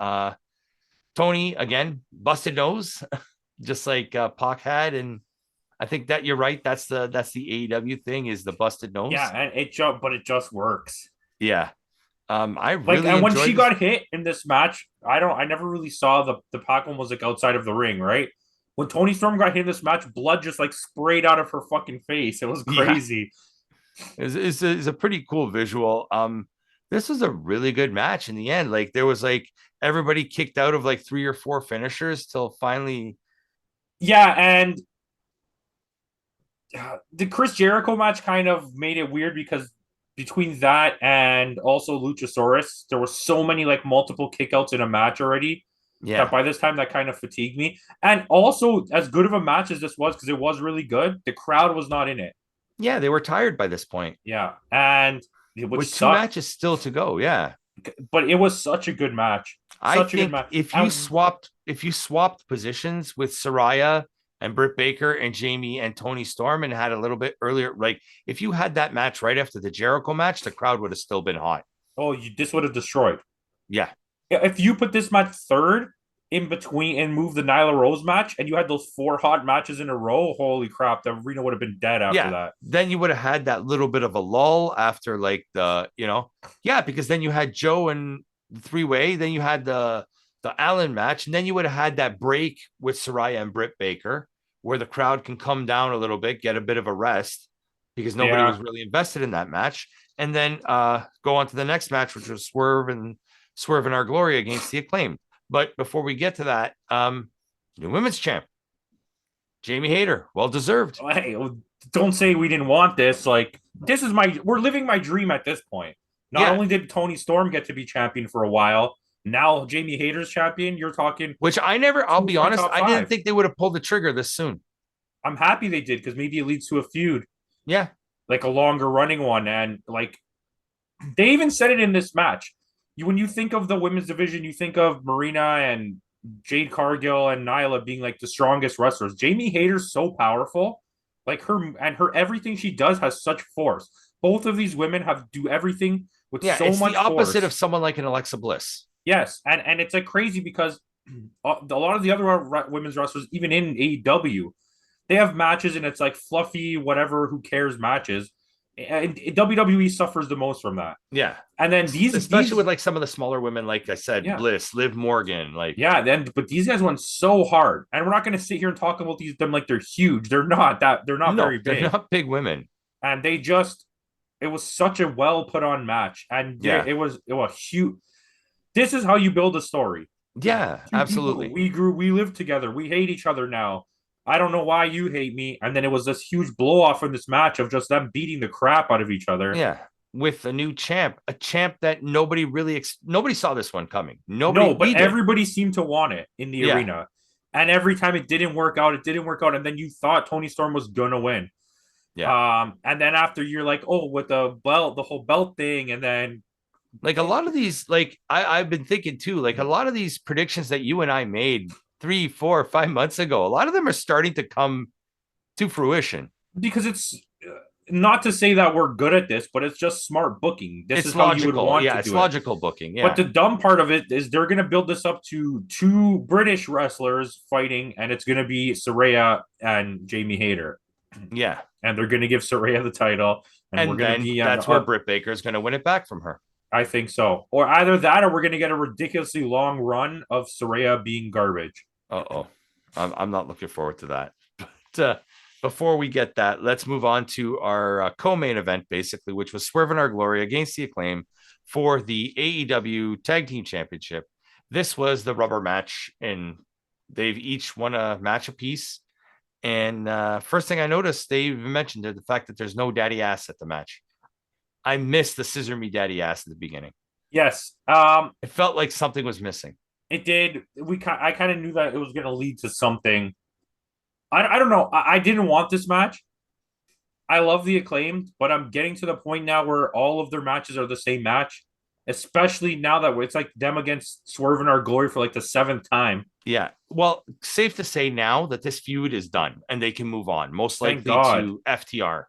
Tony, again, busted nose, just like Pac had. And I think that you're right. That's the AEW thing, is the busted nose. Yeah, and it just works. Yeah. I Like, really and when she enjoyed got hit in this match, I never really saw the Pac one was like outside of the ring, right? When Tony Storm got hit in this match, blood just like sprayed out of her fucking face. It was crazy. Is a pretty cool visual. This was a really good match in the end. Like, there was like everybody kicked out of like 3 or 4 finishers till finally. Yeah, and the Chris Jericho match kind of made it weird because between that and also Luchasaurus, there were so many like multiple kickouts in a match already that Yeah. by this time that kind of fatigued me. And also, as good of a match as this was, because it was really good, the crowd was not in it. Yeah, they were tired by this point. Yeah, and With 2 matches still to go. Yeah. but it was such a good match. I Such a good think match. if you swapped positions with Saraya and Britt Baker and Jamie and Tony Storm and had a little bit earlier, like if you had that match right after the Jericho match, the crowd would have still been hot. This would have destroyed. Yeah. If you put this match third, in between and move the Nyla Rose match, and you had those 4 hot matches in a row. Holy crap, the arena would have been dead after Yeah. that. Then you would have had that little bit of a lull after like because then you had Joe and the 3-way, then you had the Allen match, and then you would have had that break with Saraya and Brit Baker where the crowd can come down a little bit, get a bit of a rest because nobody was really invested in that match, and then go on to the next match, which was Swerve and Our Glory against the Acclaimed. But before we get to that, new women's champ, Jamie Hayter, well deserved. Hey, don't say we didn't want this. Like, this is we're living my dream at this point. Not only did Toni Storm get to be champion for a while, now Jamie Hayter's champion. You're talking, which I'll be honest, I didn't think they would have pulled the trigger this soon. I'm happy they did because maybe it leads to a feud. Yeah. Like a longer running one. And like, they even said it in this match. When you think of the women's division, you think of Marina and Jade Cargill and Nyla being like the strongest wrestlers. Jamie Hayter's so powerful. Like her everything she does has such force. Both of these women do everything with so much force. It's the opposite of someone like an Alexa Bliss. Yes, and it's like crazy because a lot of the other women's wrestlers, even in AEW, they have matches and it's like fluffy, whatever, who cares matches. And WWE suffers the most from that. Yeah. And then especially with like some of the smaller women, like I said, Bliss, Liv Morgan, like but these guys went so hard. And we're not going to sit here and talk about them like they're huge. They're not very big. They're not big women. And it was such a well put on match. And it was huge. This is how you build a story. Yeah, absolutely. We live together. We hate each other now. I don't know why you hate me. And then it was this huge blow off in this match of just them beating the crap out of each other. Yeah. With a new champ, a champ that nobody saw this one coming. Everybody seemed to want it in the arena. And every time it didn't work out. And then you thought Toni Storm was going to win. Yeah. And then after you're like, oh, with the belt, the whole belt thing. And then like a lot of these, like I've been thinking too, like a lot of these predictions that you and I made 3, 4, 5 months ago, a lot of them are starting to come to fruition. Because it's not to say that we're good at this, but it's just smart booking. This is logical. How you would want to do it's logical booking. Yeah. But the dumb part of it is they're going to build this up to 2 British wrestlers fighting, and it's going to be Saraya and Jamie Hayter. Yeah. And they're going to give Saraya the title. And we're going to be that's where Brit Baker is going to win it back from her. I think so. Or either that or we're going to get a ridiculously long run of Saraya being garbage. Uh-oh. I'm not looking forward to that. But before we get that, let's move on to our co-main event, basically, which was Swerve in Our Glory against the Acclaim for the AEW Tag Team Championship. This was the rubber match, and they've each won a match apiece. And first thing I noticed, they even mentioned the fact that there's no daddy ass at the match. I missed the scissor me daddy ass at the beginning. Yes. It felt like something was missing. It did. I kind of knew that it was going to lead to something. I don't know. I didn't want this match. I love the Acclaimed, but I'm getting to the point now where all of their matches are the same match, especially now that it's like them against Swerve in Our Glory for like the 7th time. Yeah. Well, safe to say now that this feud is done and they can move on, most likely to FTR.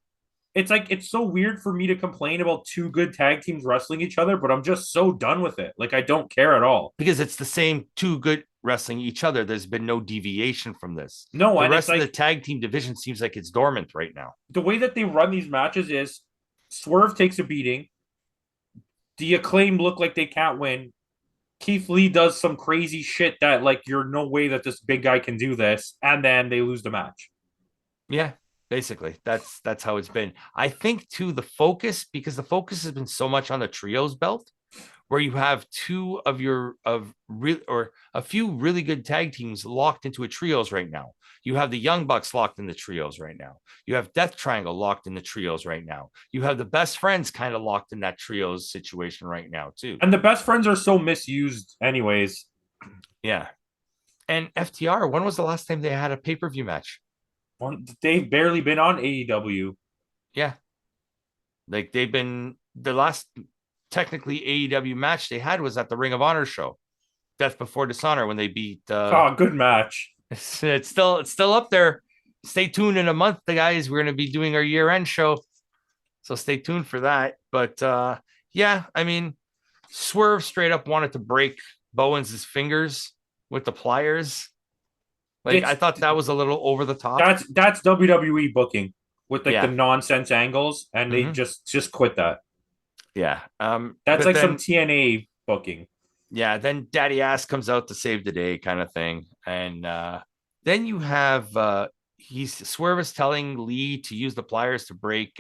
It's like, it's so weird for me to complain about 2 good tag teams wrestling each other, but I'm just so done with it. Like, I don't care at all. Because it's the same 2 good wrestling each other. There's been no deviation from this. No, the rest of the tag team division seems like it's dormant right now. The way that they run these matches is Swerve takes a beating. The Acclaim look like they can't win. Keith Lee does some crazy shit that, like, you're no way that this big guy can do this. And then they lose the match. Yeah. Basically, that's how it's been. I think too the focus, because the focus has been so much on the trios belt, where you have 2 of a few really good tag teams locked into a trios right now. You have the Young Bucks locked in the trios right now. You have Death Triangle locked in the trios right now. You have the Best Friends kind of locked in that trios situation right now too. And the Best Friends are so misused, anyways. Yeah. And FTR, when was the last time they had a pay-per-view match? They've barely been on AEW. Yeah. Like they've been, the last technically AEW match they had was at the Ring of Honor show, Death Before Dishonor, when they beat good match. It's still up there. Stay tuned in a month, the guys. We're going to be doing our year-end show. So stay tuned for that. But yeah, I mean, Swerve straight up wanted to break Bowens' fingers with the pliers. Like, I thought that was a little over the top. That's WWE booking with like the Yeah. nonsense angles, and they just quit that. Yeah. That's But like some then, TNA booking. yeah, then Daddy Ass comes out to save the day, kind of thing. And then you have Swerve is telling Lee to use the pliers to break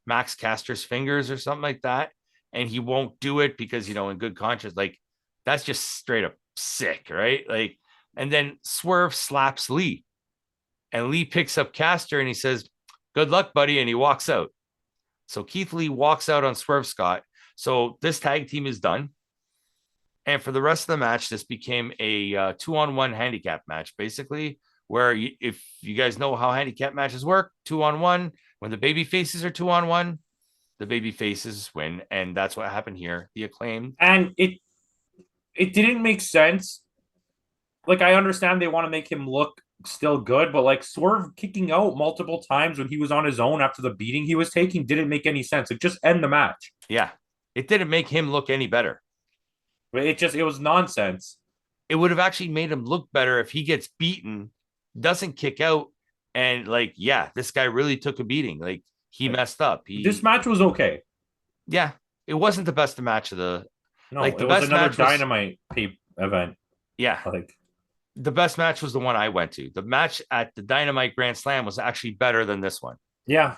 Max Caster's fingers or something like that. And he won't do it because, in good conscience, like, that's just straight up sick, right? Like, and then Swerve slaps Lee, and Lee picks up Caster and he says, "Good luck, buddy." And he walks out. So Keith Lee walks out on Swerve Scott. So this tag team is done. And for the rest of the match, this became a 2-on-1 handicap match, basically, where if you guys know how handicap matches work, 2-on-1, when the baby faces are 2-on-1, the baby faces win. And that's what happened here. The Acclaimed. And it didn't make sense. Like, I understand they want to make him look still good, but like Swerve kicking out multiple times when he was on his own after the beating he was taking didn't make any sense. It just end the match. Yeah. It didn't make him look any better. It was nonsense. It would have actually made him look better if he gets beaten, doesn't kick out, and like, yeah, this guy really took a beating. Like, he messed up. This match was okay. Yeah, it wasn't the best match of the. No, like, the it was best another match Dynamite event. Yeah, like the best match was the one I went to. The match at the Dynamite Grand Slam was actually better than this one. Yeah,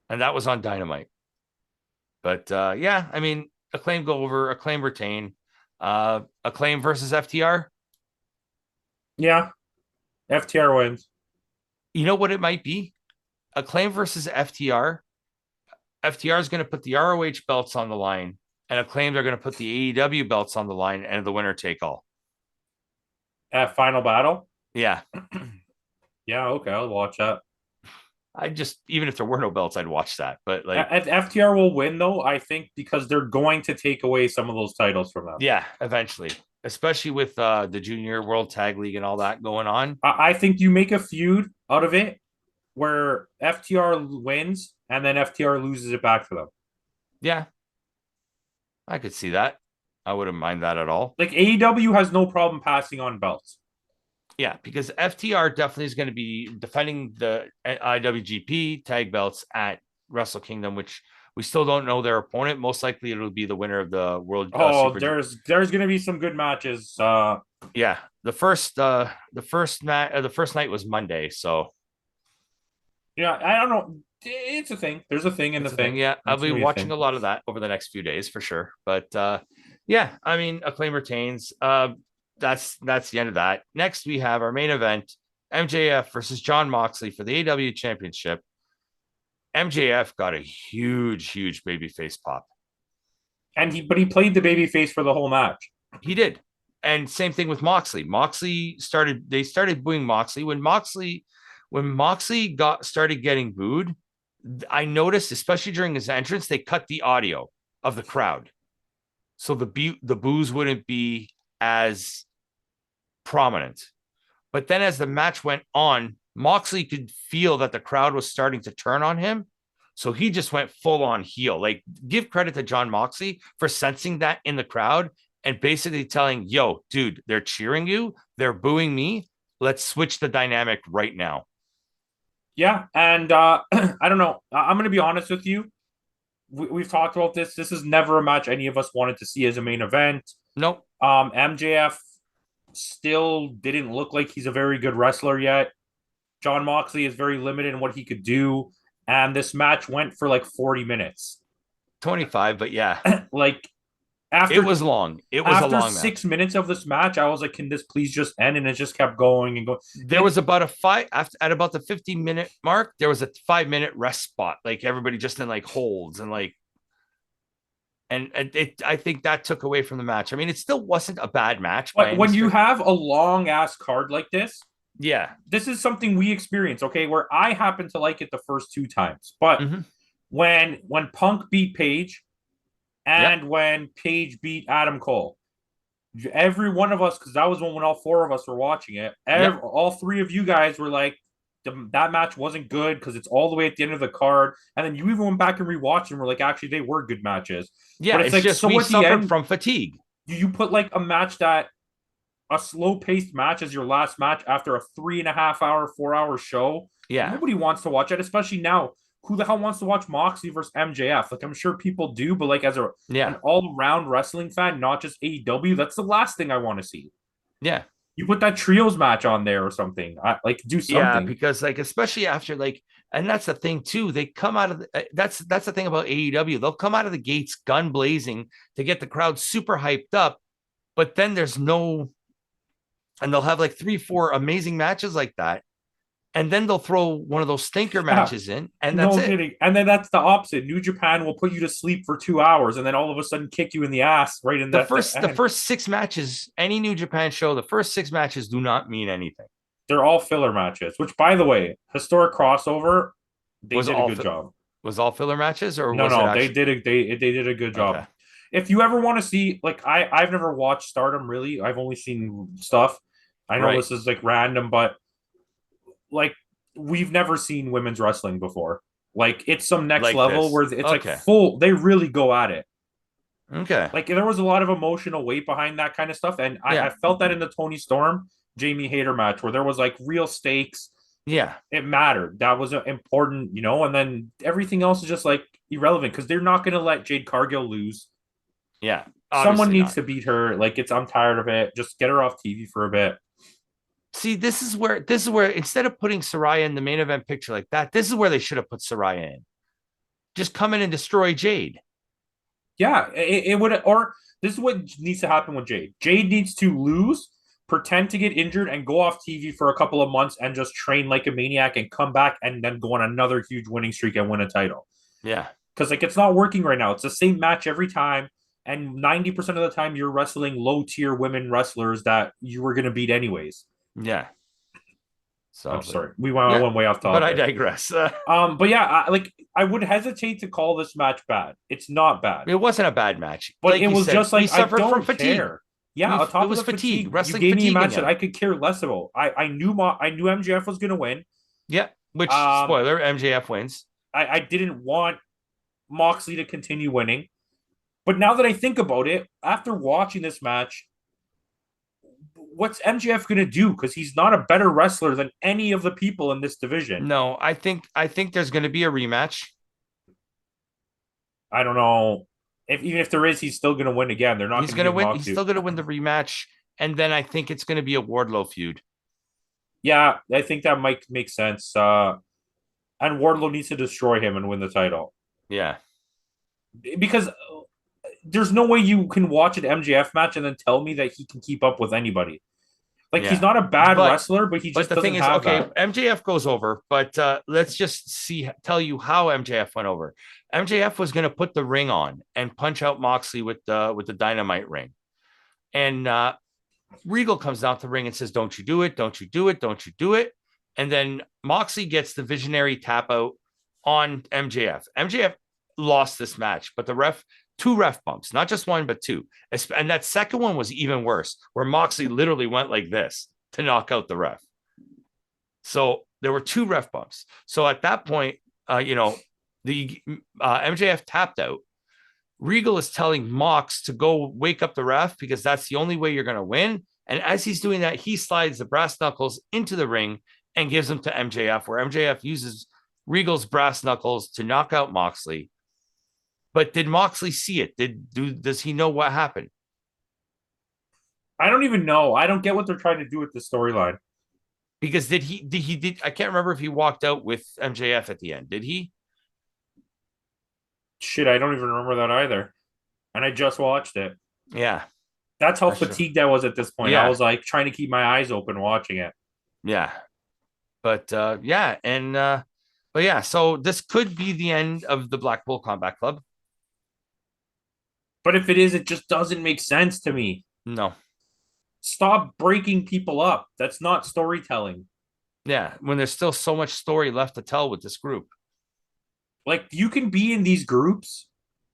and that was on Dynamite. But yeah, I mean, Acclaim go over, Acclaim retain. Acclaim versus FTR. Yeah, FTR wins. You know what it might be? Acclaim versus FTR. FTR is going to put the ROH belts on the line, and Acclaim are going to put the AEW belts on the line, and the winner take all. At Final Battle? Yeah. Yeah, okay, I'll watch that. Even if there were no belts, I'd watch that. But like, FTR will win though, I think, because they're going to take away some of those titles from them. Yeah, eventually, especially with the Junior World Tag League and all that going on. I think you make a feud out of it where FTR wins and then FTR loses it back to them. Yeah, I could see that. I wouldn't mind that at all. Like, AEW has no problem passing on belts. Yeah, because FTR definitely is going to be defending the IWGP tag belts at Wrestle Kingdom, which we still don't know their opponent. Most likely, it'll be the winner of the World. There's going to be some good matches. Yeah, the first night was Monday, so yeah, I don't know. It's a thing. There's a thing in the thing. Yeah, I'll be watching a lot of that over the next few days for sure. But yeah, I mean, Acclaim retains. That's the end of that. Next, we have our main event: MJF versus Jon Moxley for the AEW Championship. MJF got a huge babyface pop, and he played the babyface for the whole match. He did, and same thing with Moxley. They started booing Moxley when Moxley started getting booed. I noticed, especially during his entrance, they cut the audio of the crowd, so the boos wouldn't be as prominent. But then as the match went on, Moxley could feel that the crowd was starting to turn on him. So he just went full on heel. Like, give credit to Jon Moxley for sensing that in the crowd and basically telling, yo, dude, they're cheering you. They're booing me. Let's switch the dynamic right now. Yeah. And I don't know. I'm going to be honest with you. We've talked about this. This is never a match any of us wanted to see as a main event. Nope. MJF still didn't look like he's a very good wrestler yet. Jon Moxley is very limited in what he could do. And this match went for like 40 minutes. 25, but yeah. Like, it was long. It was a long match. After 6 minutes of this match, I was like, can this please just end? And it just kept going and going. There was about at about the 50-minute mark, there was a 5-minute rest spot. Like, everybody just in like holds and like, and I think that took away from the match. I mean, it still wasn't a bad match. But when you have a long ass card like this, yeah, this is something we experience, okay? Where I happen to like it the first 2 times, but when Punk beat Page and when Page beat Adam Cole, every one of us, because that was when all 4 of us were watching it, all 3 of you guys were like, that match wasn't good because it's all the way at the end of the card. And then you even went back and rewatched and were like, actually, they were good matches. Yeah, but it's like, just so we suffered from fatigue. You put like a match that a slow-paced match as your last match after a 3.5 hour, 4 hour show. Yeah. Nobody wants to watch it, especially now. Who the hell wants to watch Moxley versus MJF? Like, I'm sure people do, but like as an all-around wrestling fan, not just AEW, that's the last thing I want to see. Yeah. You put that trios match on there or something. Like, do something. Yeah, because like especially after like, and that's the thing too. They come out of that's the thing about AEW. They'll come out of the gates gun blazing to get the crowd super hyped up, but then there's no, and they'll have like 3-4 amazing matches like that, and then they'll throw one of those stinker matches in, and that's it. Kidding. And then that's the opposite. New Japan will put you to sleep for 2 hours, and then all of a sudden kick you in the ass right in the first 6 matches. Any New Japan show, the first 6 matches do not mean anything. They're all filler matches. Which, by the way, historic crossover, they did a good job. Was all filler matches, or no? They did a good job. Okay. If you ever want to see, like, I've never watched Stardom really. I've only seen stuff. I know this is like random, but like, we've never seen women's wrestling before. Like, it's some next level where it's like full. They really go at it. Okay. Like, there was a lot of emotional weight behind that kind of stuff, and I felt that in the Tony Storm Jamie Hayter match where there was like real stakes. Yeah, it mattered. That was important, and then everything else is just like irrelevant because they're not going to let Jade Cargill lose. Yeah, someone needs to beat her. Like, I'm tired of it. Just get her off TV for a bit. See, this is where instead of putting Saraya in the main event picture like that, this is where they should have put Saraya in. Just come in and destroy Jade. Yeah, it would. Or this is what needs to happen with Jade. Jade needs to lose, pretend to get injured, and go off TV for a couple of months and just train like a maniac and come back and then go on another huge winning streak and win a title. Yeah. Because like, it's not working right now. It's the same match every time. And 90% of the time you're wrestling low tier women wrestlers that you were going to beat anyways. Yeah. So I'm sorry. We went one way off topic. But I digress. But yeah, I would hesitate to call this match bad. It's not bad. It wasn't a bad match. But it was just like, I don't fatigue. care. Yeah, on top it was of the fatigue. Wrestling you gave me a match again. that I could care less about. I knew MJF was going to win. Yeah, which, spoiler, MJF wins. I didn't want Moxley to continue winning. But now that I think about it, after watching this match, what's MJF going to do? Because he's not a better wrestler than any of the people in this division. No, I think there's going to be a rematch. I don't know. Even if there is, he's still going to win again. They're not. He's going to win. He's still going to win the rematch, and then I think it's going to be a Wardlow feud. Yeah, I think that might make sense. And Wardlow needs to destroy him and win the title. Yeah, because there's no way you can watch an MJF match and then tell me that he can keep up with anybody. Like, he's not a bad wrestler, but he just doesn't thing is, have that. MJF goes over, but let's just tell you how MJF went over. MJF was going to put the ring on and punch out Moxley with the dynamite ring. And Regal comes down to the ring and says, "Don't you do it, don't you do it, don't you do it." And then Moxley gets the visionary tap out on MJF. MJF lost this match, but the 2 ref bumps, not just 1, but 2. And that second one was even worse, where Moxley literally went like this to knock out the ref. So there were 2 ref bumps. So at that point, the MJF tapped out. Regal is telling Mox to go wake up the ref because that's the only way you're going to win. And as he's doing that, he slides the brass knuckles into the ring and gives them to MJF, where MJF uses Regal's brass knuckles to knock out Moxley. But did Moxley see it? Does he know what happened? I don't even know. I don't get what they're trying to do with the storyline. Because did I can't remember if he walked out with MJF at the end. Did he? Shit, I don't even remember that either. And I just watched it. Yeah. That's how fatigued I was at this point. Yeah. I was like trying to keep my eyes open watching it. Yeah. But yeah, and but yeah, so this could be the end of the Blackpool Combat Club. But if it is, it just doesn't make sense to me. No. Stop breaking people up. That's not storytelling. Yeah, when there's still so much story left to tell with this group. Like, you can be in these groups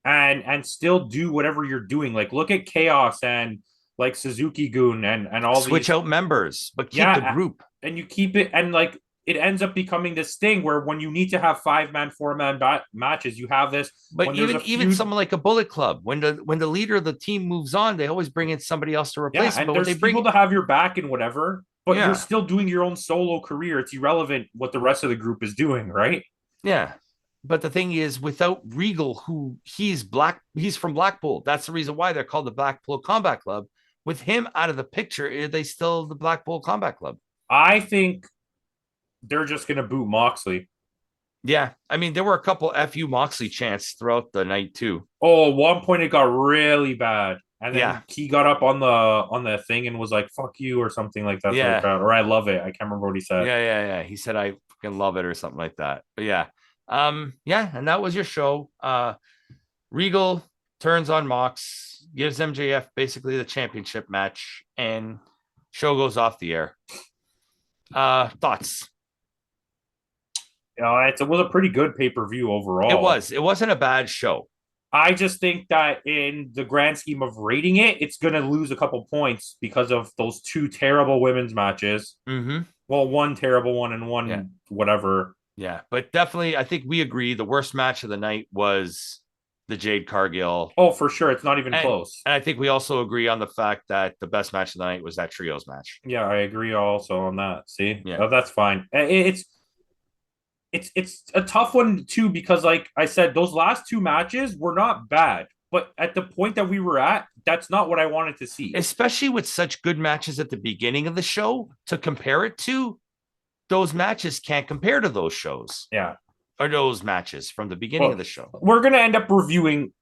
and still do whatever you're doing. Like, look at Chaos and like Suzuki Gun and all switch out members, but keep the group. And you keep it, and like, it ends up becoming this thing where when you need to have 5-man, 4-man matches, you have this. But when there's even someone like a Bullet Club, when the leader of the team moves on, they always bring in somebody else to replace him. And But there's people to have your back and whatever, but you're still doing your own solo career. It's irrelevant what the rest of the group is doing, right? Yeah. But the thing is, without Regal, who he's from Blackpool. That's the reason why they're called the Blackpool Combat Club. With him out of the picture, are they still the Blackpool Combat Club? I think they're just going to boot Moxley. Yeah. I mean, there were a couple FU Moxley chants throughout the night too. Oh, one point it got really bad. And then he got up on the thing and was like, fuck you or something like that. Yeah. Or I love it. I can't remember what he said. Yeah. He said, I fucking love it or something like that. But yeah. And that was your show. Regal turns on Mox, gives MJF basically the championship match, and show goes off the air. Thoughts? It was a pretty good pay-per-view overall. It was. It wasn't a bad show. I just think that in the grand scheme of rating it, it's going to lose a couple points because of those two terrible women's matches. Mm-hmm. Well, one terrible one and one whatever. Yeah, but definitely, I think we agree the worst match of the night was the Jade Cargill. Oh, for sure. It's not even close. And I think we also agree on the fact that the best match of the night was that trios match. Yeah, I agree also on that. See? Yeah. That's fine. It's a tough one too, because like I said, those last two matches were not bad. But at the point that we were at, that's not what I wanted to see. Especially with such good matches at the beginning of the show, to compare it to, those matches can't compare to those shows. Yeah. Or those matches from the beginning of the show. We're going to end up reviewing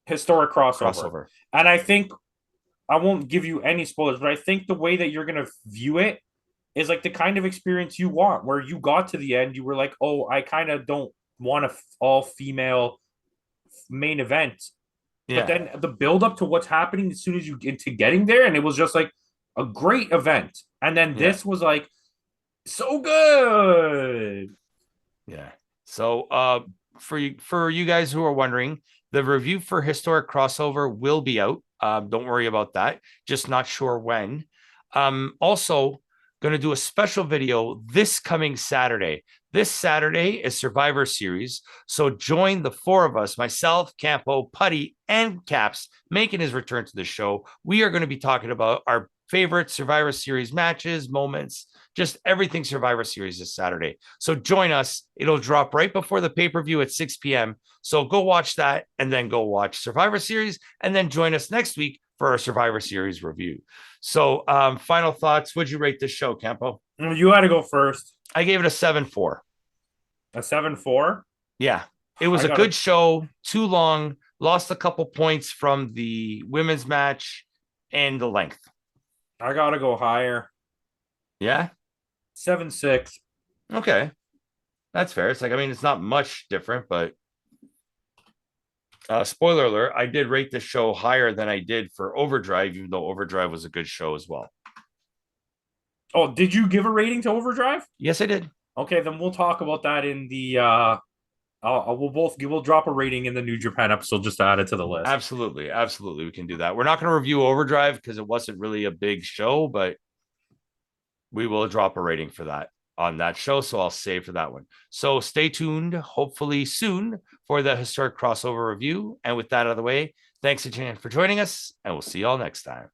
historic crossover. And I think I won't give you any spoilers, but I think the way that you're going to view it is like the kind of experience you want, where you got to the end, you were like, oh, I kind of don't want an all-female main event. Yeah. But then the build up to what's happening as soon as you get to getting there, and it was just like a great event. And then this was like so good. Yeah. So for you guys who are wondering, the review for Historic Crossover will be out. Don't worry about that. Just not sure when. Also going to do a special video this coming Saturday. This Saturday is Survivor Series. So join the four of us, myself, Campo, Putty, and Caps, making his return to the show. We are going to be talking about our favorite Survivor Series matches, moments, just everything Survivor Series this Saturday. So join us. It'll drop right before the pay-per-view at 6 p.m. So go watch that and then go watch Survivor Series and then join us next week for our Survivor Series review. So final thoughts. Would you rate this show, Campo? You had to go first. I gave it a 7.4. A 7.4? Yeah. It was a good show. Too long. Lost a couple points from the women's match and the length. I got to go higher. Yeah? 7.6. Okay. That's fair. It's like, I mean, it's not much different, but spoiler alert, I did rate this show higher than I did for Overdrive, even though Overdrive was a good show as well. Oh, did you give a rating to Overdrive? Yes, I did. Okay, then we'll talk about that in the we'll drop a rating in the New Japan episode just to add it to the list. Absolutely. We can do that. We're not going to review Overdrive because it wasn't really a big show, but we will drop a rating for that on that show. So I'll save for that one. So stay tuned, hopefully soon, for the Historic Crossover review. And with that out of the way, thanks again for joining us, and we'll see you all next time.